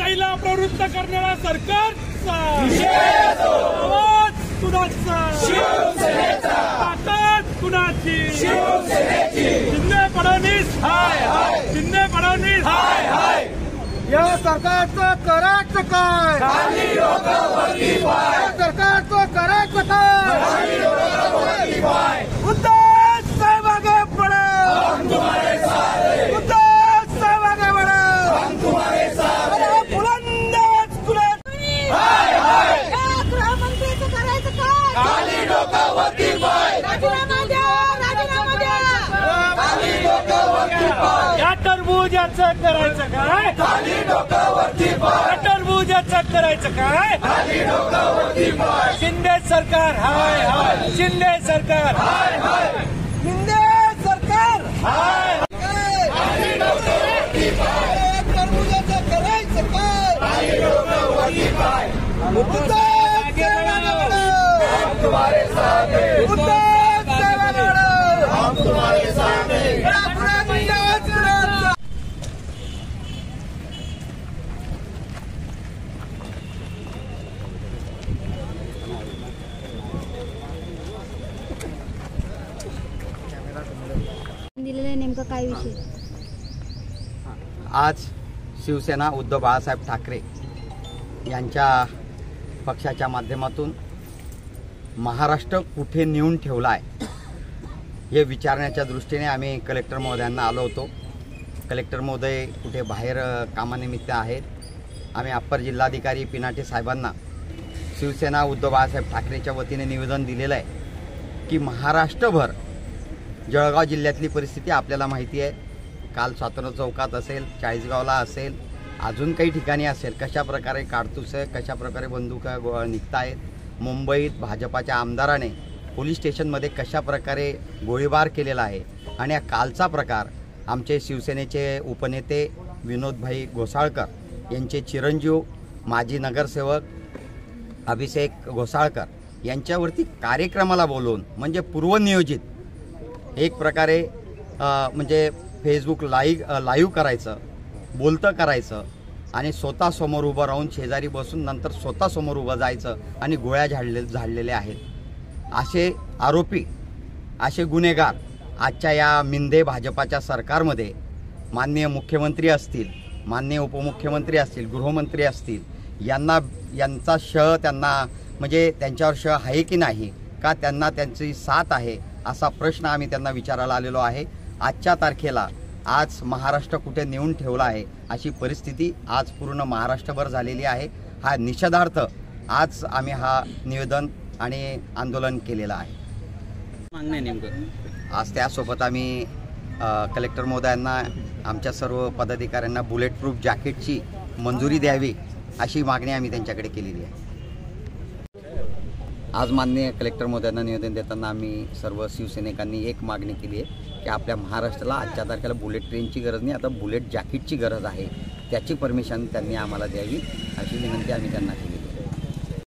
महिला प्रवृत्त करणारा सरकारचा आवाज कुणाचा? शिवसेनेचा. ताकद कुणाची? शिवसेनेची. शिंदे फडणवीस हाय हाय. शिंदे फडणवीस हाय हाय. या सरकारचं करायचं काय? खाली डोकं वरती पाय. या सरकारचं करायचं काय? खाली डोकं वरती पाय. उद्धव साहेब आगे बढ़ो. हम तुम्हारे साथ हैं. उद्धव साहेब आगे बढ़ो. हम तुम्हारे साथ हैं. अरे बुलंद आवाज कुणाची? हाय हाय. गृहमंत्रीचं करायचं काय? खाली डोकं वरती पाय. राजीनामा द्या, राजीनामा द्या. खाली डोकं वरती पाय. या टरबूजाचं करायचं काय? खाली डोकं वरती पाय. या टरबूजाचं करायचं काय? खाली डोकं वरती पाय. शिंदे सरकार हाय हाय. शिंदे सरकार हाय हाय. शिंदे सरकार हाय. खाली डोकं वरती पाय. या टरबूजाचं करायचं काय? खाली डोकं वरती पाय. उद्धव साहेब आगे बढ़ो. हम तुम्हारे साथ हैं. उद्धव साहेब आगे बढ़ो. हम तुम्हारे साथ हैं. या बुलंद आवाज कुणाचा? दिलेलं नेमकं काय विषय? आज शिवसेना उद्धव बाळासाहेब ठाकरे यांच्या पक्षाच्या माध्यमातून महाराष्ट्र कुठे नेऊन ठेवला आहे हे विचारण्याच्या दृष्टीने आम्ही कलेक्टर महोदयांना आलो होतो. कलेक्टर महोदय कुठे बाहेर कामानिमित्त आहेत. आम्ही अप्पर जिल्हाधिकारी पिनाटे साहेबांना शिवसेना उद्धव बाळासाहेब ठाकरेच्या वतीने निवेदन दिलेलं आहे की महाराष्ट्रभर जळगाव जिल्ह्यातली परिस्थिती आपल्याला माहिती आहे. काल स्वातंत्र्य चौकात असेल, चाळीसगावला असेल, अजून काही ठिकाणी असेल, कशाप्रकारे काडतुसं, कशाप्रकारे बंदुका निघता आहेत. मुंबईत भाजपाच्या आमदाराने पोलीस स्टेशनमध्ये कशाप्रकारे गोळीबार केलेला आहे. आणि या कालचा प्रकार आमचे शिवसेनेचे उपनेते विनोदभाई घोसाळकर यांचे चिरंजीव माजी नगरसेवक अभिषेक घोसाळकर यांच्यावरती कार्यक्रमाला बोलवून म्हणजे पूर्वनियोजित एक प्रकारे म्हणजे फेसबुक लाईव्ह करायचं, बोलतं करायचं आणि स्वतः समोर उभं राहून शेजारी बसून नंतर स्वतः समोर उभं जायचं आणि गोळ्या झाडलेल्या आहेत. असे आरोपी, असे गुन्हेगार आजच्या या मिंदे भाजपाच्या सरकारमध्ये माननीय मुख्यमंत्री असतील, माननीय उपमुख्यमंत्री असतील, गृहमंत्री असतील, यांचा त्यांना म्हणजे त्यांच्यावर आहे की नाही, का त्यांना त्यांची साथ आहे असा प्रश्न आम्ही त्यांना विचारायला आलेलो आहे. आजच्या तारखेला आज महाराष्ट्र कुठे नेऊन ठेवला आहे अशी परिस्थिती आज पूर्ण महाराष्ट्रभर झालेली आहे. हा निषेधार्थ आज आम्ही हा निवेदन आणि आंदोलन केलेलं आहे. मागणं नेमकं आज त्यासोबत आम्ही कलेक्टर महोदयांना आमच्या सर्व पदाधिकाऱ्यांना बुलेट प्रूफ जॅकेटची मंजुरी द्यावी अशी मागणी आम्ही त्यांच्याकडे केलेली आहे. आज माननीय कलेक्टर महोदयांना निवेदन देताना आम्ही सर्व शिवसैनिकांनी एक मागणी केली आहे की आपल्या महाराष्ट्राला आजच्या तारखेला बुलेट ट्रेनची गरज नाही, आता बुलेट जॅकेटची गरज आहे. त्याची परमिशन त्यांनी आम्हाला द्यावी अशी विनंती आम्ही त्यांना केली.